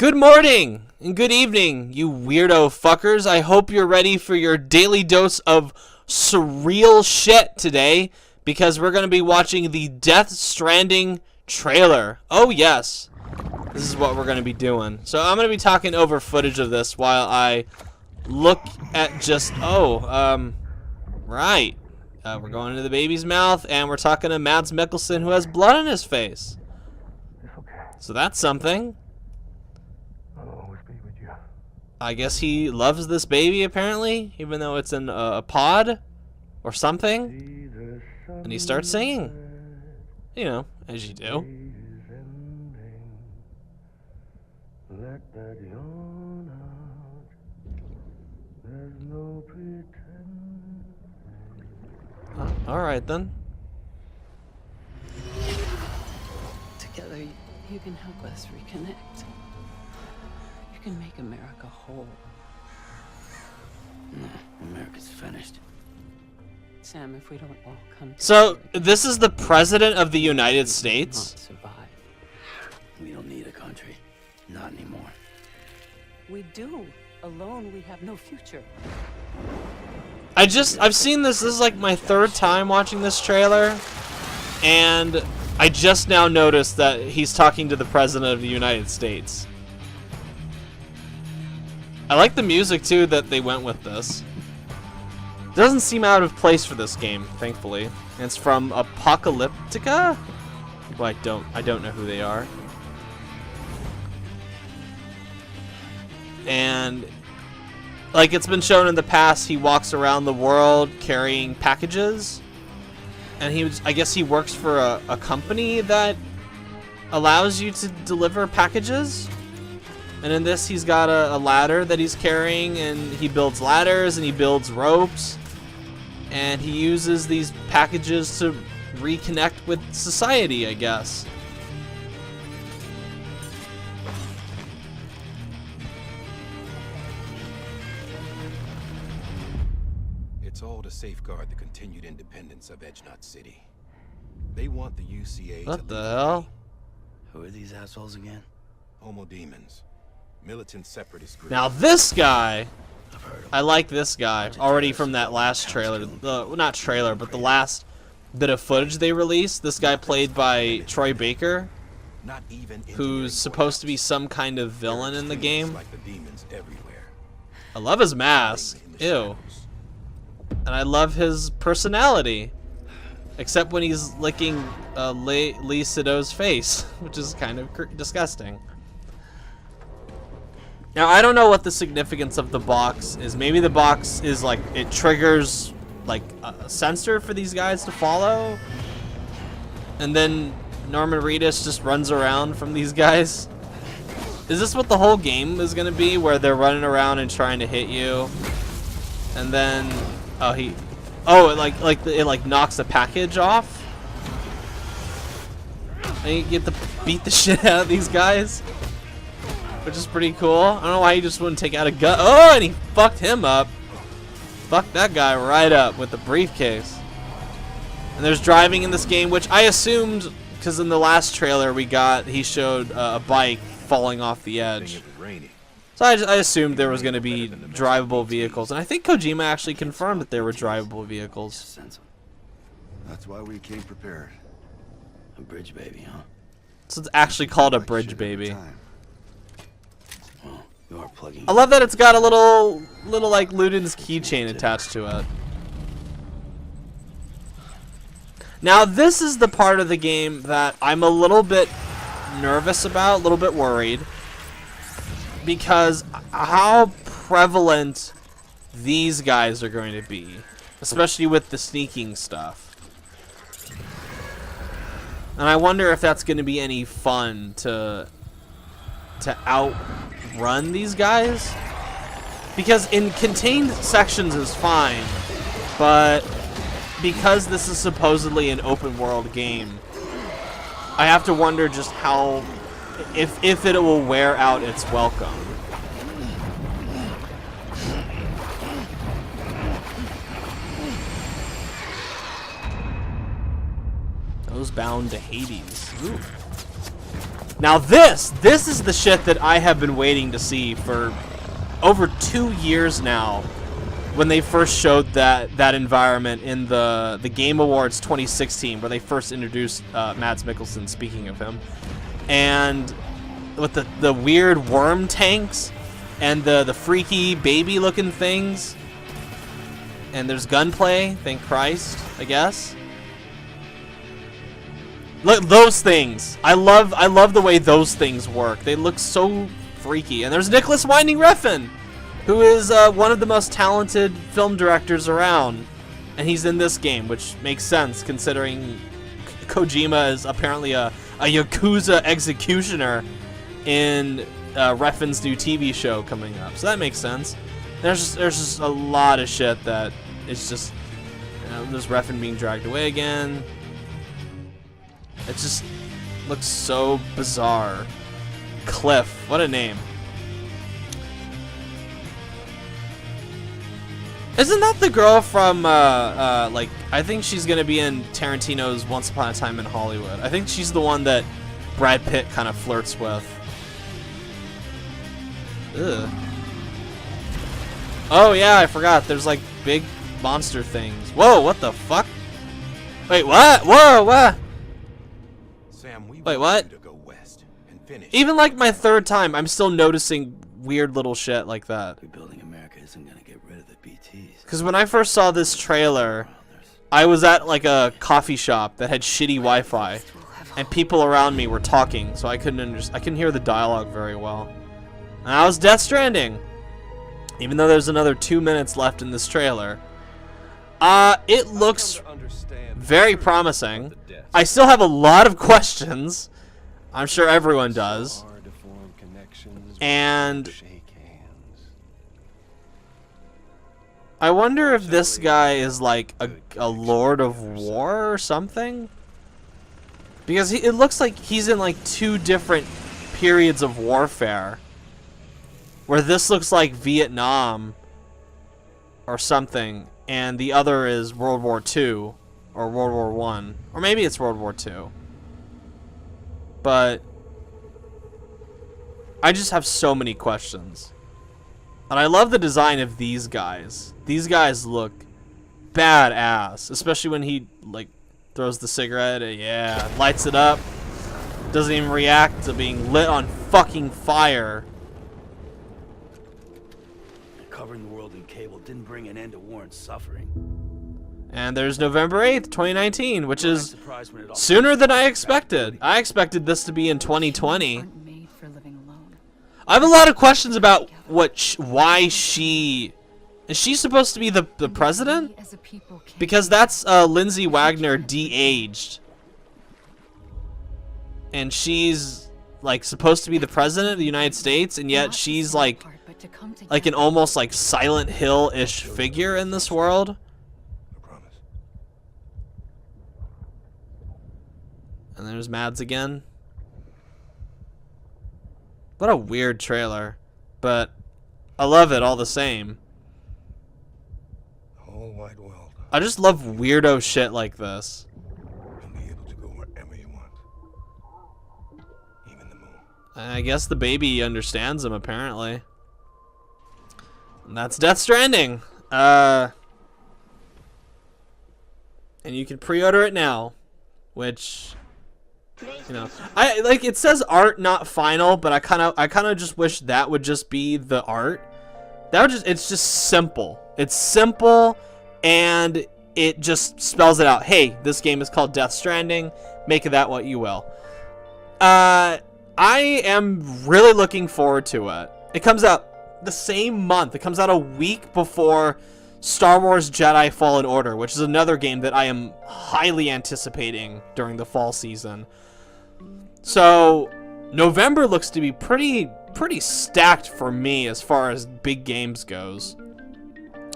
Good morning and good evening, you weirdo fuckers. I hope you're ready for your daily dose of surreal shit today, because we're going to be watching the Death Stranding trailer. Oh yes, this is what we're going to be doing. So I'm going to be talking over footage of this while I look at just, right. We're going into the baby's mouth and we're talking to Mads Mikkelsen, who has blood on his face. So that's something. I guess he loves this baby, apparently, even though it's in a pod or something. And he starts singing. You know, as you do. Alright then. Together, you can help us reconnect. You can make America whole. No, America's finished. Sam, if we don't all come So, together, this is the President of the United we will not States? survive. We don't need a country. Not anymore. We do. Alone, we have no future. I've seen this is like my third time watching this trailer, and I just now noticed that he's talking to the President of the United States. I like the music too that they went with this. Doesn't seem out of place for this game, thankfully. And it's from Apocalyptica? Well, I don't know who they are. And like it's been shown in the past, he walks around the world carrying packages. And I guess he works for a company that allows you to deliver packages. And in this, he's got a ladder that he's carrying, and he builds ladders and he builds ropes. And he uses these packages to reconnect with society, I guess. It's all to safeguard the continued independence of Edgenut City. They want the UCA What to the hell? Who are these assholes again? Homo demons. Militant separatist group. Now this guy, I've heard of I like this guy already from that last trailer. Well, not trailer, but the last bit of footage they released. This guy played by Troy Baker, Not even who's supposed to be some kind of villain in the game. like the demons everywhere. I love his mask. Ew. And I love his personality. Except when he's licking Lee Sedol's face, which is kind of disgusting. Now, I don't know what the significance of the box is. Maybe the box is like, it triggers like a sensor for these guys to follow. And then Norman Reedus just runs around from these guys. Is this what the whole game is gonna be, where they're running around and trying to hit you? And then, it knocks the package off? And you get to beat the shit out of these guys? Which is pretty cool. I don't know why he just wouldn't take out a gun. Oh, and he fucked him up. Fucked that guy right up with the briefcase. And there's driving in this game, which I assumed, because in the last trailer he showed a bike falling off the edge. It was raining. So I assumed there was going to be drivable vehicles. And I think Kojima actually confirmed that there were drivable vehicles. sense. That's why we came prepared. A bridge baby, huh? So it's actually called a Like bridge shit every baby. time. Well, you are plugging. I love that it's got a little like Luden's keychain attached to it. Now this is the part of the game that I'm a little bit nervous about, a little bit worried, because how prevalent these guys are going to be, especially with the sneaking stuff. And I wonder if that's going to be any fun to outrun these guys. Because in contained sections is fine, but because this is supposedly an open world game, I have to wonder just how, if it will wear out its welcome. Those bound to Hades. Ooh. Now this is the shit that I have been waiting to see for over 2 years now. When they first showed that environment in the Game Awards 2016, where they first introduced Mads Mikkelsen, speaking of him, and with the weird worm tanks and the freaky baby looking things, and there's gunplay, thank Christ, I guess. Look, those things. I love the way those things work. They look so freaky. And there's Nicholas Winding Refn, who is one of the most talented film directors around, and he's in this game, which makes sense considering Kojima is apparently a Yakuza executioner in Refn's new TV show coming up, so that makes sense. There's just a lot of shit that it's just, there's Refn being dragged away again. It just looks so bizarre. Cliff, what a name. Isn't that the girl from, like, I think she's gonna be in Tarantino's Once Upon a Time in Hollywood. I think she's the one that Brad Pitt kind of flirts with. Ugh. Oh yeah, I forgot. There's like big monster things. Whoa, what the fuck? Wait, what? Whoa, what? Sam, we Wait, want what? you to go west and finish. Even like my third time, I'm still noticing weird little shit like that. Rebuilding America isn't gonna get rid of the BTs. Because when I first saw this trailer, I was at like a coffee shop that had shitty Wi-Fi, and people around me were talking, so I couldn't hear the dialogue very well. And I was Death Stranding, even though there's another 2 minutes left in this trailer. It looks very promising. I still have a lot of questions. I'm sure everyone does. And I wonder if this guy is like a Lord of War or something. Because it looks like he's in like 2 different periods of warfare. Where this looks like Vietnam or something, and the other is World War II or World War I, or maybe it's World War II. But I just have so many questions. And I love the design of these guys. These guys look badass, especially when he like throws the cigarette, yeah, lights it up, doesn't even react to being lit on fucking fire. Covering the world in cable didn't bring an end to war and suffering. And there's November 8th, 2019, which is sooner than I expected. I expected this to be in 2020. I have a lot of questions about why she... Is she supposed to be the president? Because that's Lindsay Wagner de-aged. And she's like supposed to be the president of the United States, and yet she's like an almost like Silent Hill-ish figure in this world. I promise. And there's Mads again. What a weird trailer, but I love it all the same. The whole wide world. I just love weirdo shit like this. You'll be able to go wherever you want. Even the moon. I guess the baby understands him, apparently. And that's Death Stranding. And you can pre-order it now, which, you know, I like, it says art not final, but I kind of just wish that would just be the art. That would just, it's just simple. It's simple, and it just spells it out. Hey, this game is called Death Stranding. Make of that what you will. I am really looking forward to it. It comes out the same month. It comes out a week before Star Wars Jedi Fallen Order, which is another game that I am highly anticipating during the fall season. So November looks to be pretty stacked for me as far as big games goes.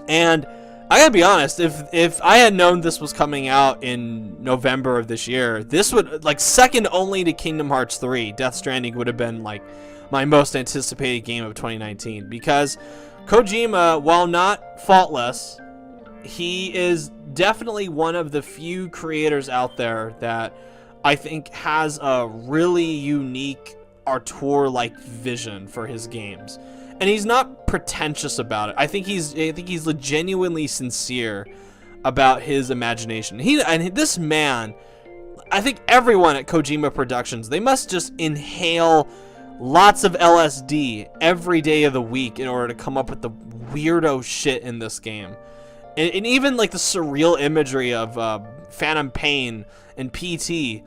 And I gotta be honest, if I had known this was coming out in November of this year, this would, like, second only to Kingdom Hearts 3, Death Stranding would have been like my most anticipated game of 2019, because Kojima, while not faultless, he is definitely one of the few creators out there that I think has a really unique auteur-like vision for his games. And he's not pretentious about it. I think he's genuinely sincere about his imagination. This man, I think everyone at Kojima Productions, they must just inhale lots of LSD every day of the week in order to come up with the weirdo shit in this game. And even like the surreal imagery of Phantom Pain and PT.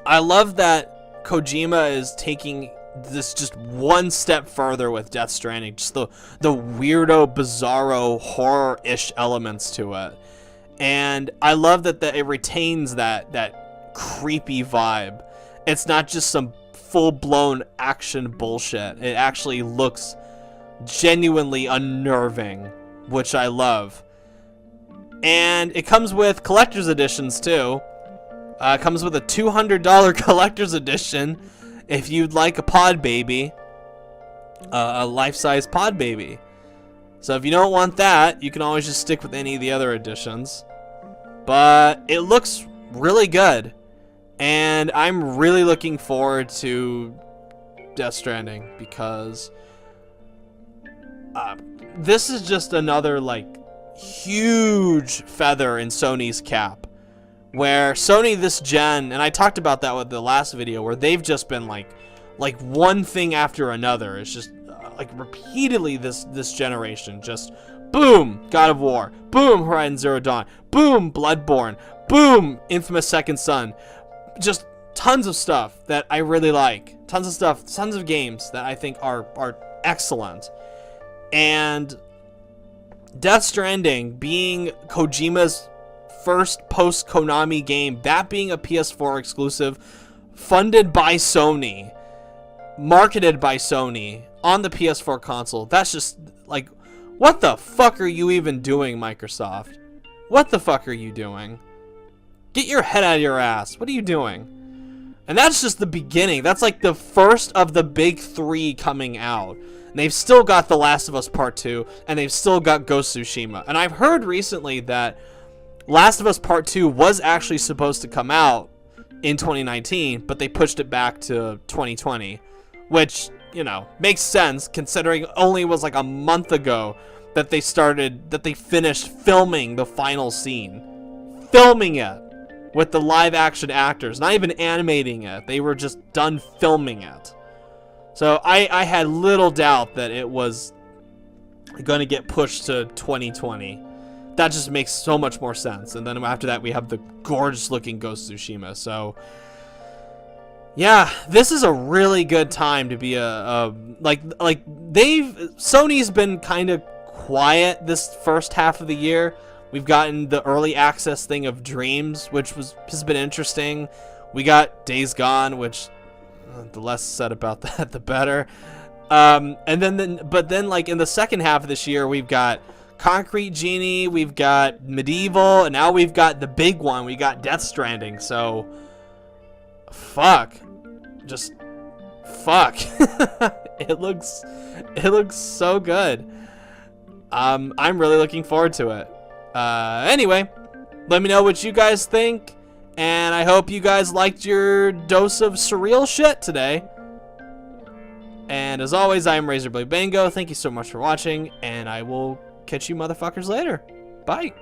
I love that Kojima is taking this just one step further with Death Stranding. Just the weirdo, bizarro, horror-ish elements to it. And I love that it retains that creepy vibe. It's not just some full-blown action bullshit. It actually looks genuinely unnerving, which I love. And it comes with collector's editions too. It comes with a $200 collector's edition if you'd like a pod baby, a life-size pod baby. So if you don't want that, you can always just stick with any of the other editions. But it looks really good, and I'm really looking forward to Death Stranding because this is just another like huge feather in Sony's cap, where Sony this gen, and I talked about that with the last video, where they've just been like one thing after another. It's just like repeatedly this generation, just boom, God of War, boom, Horizon Zero Dawn, boom, Bloodborne, boom, Infamous Second Son. Just tons of stuff that I really like. Tons of stuff, tons of games that I think are excellent. And Death Stranding being Kojima's first post-Konami game, that being a PS4 exclusive, funded by Sony, marketed by Sony on the PS4 console, that's just like, what the fuck are you even doing, Microsoft? What the fuck are you doing? Get your head out of your ass. What are you doing? And that's just the beginning. That's like the first of the big three coming out. And they've still got The Last of Us Part 2, and they've still got Ghost of Tsushima. And I've heard recently that Last of Us Part 2 was actually supposed to come out in 2019, but they pushed it back to 2020, which, you know, makes sense considering it only was like a month ago that they finished filming the final scene. Filming it with the live action actors, not even animating it. They were just done filming it. So I had little doubt that it was going to get pushed to 2020. That just makes so much more sense. And then after that, we have the gorgeous looking Ghost of Tsushima. So yeah, this is a really good time to be Sony's been kind of quiet this first half of the year. We've gotten the early access thing of Dreams, which has been interesting. We got Days Gone, which the less said about that, the better. But then like in the second half of this year, we've got Concrete Genie, we've got Medieval, and now we've got the big one. We got Death Stranding. So, fuck, just fuck. It looks so good. I'm really looking forward to it. Anyway, let me know what you guys think, and I hope you guys liked your dose of surreal shit today. And as always, I am Razorblade Bango. Thank you so much for watching, and I will catch you motherfuckers later. Bye.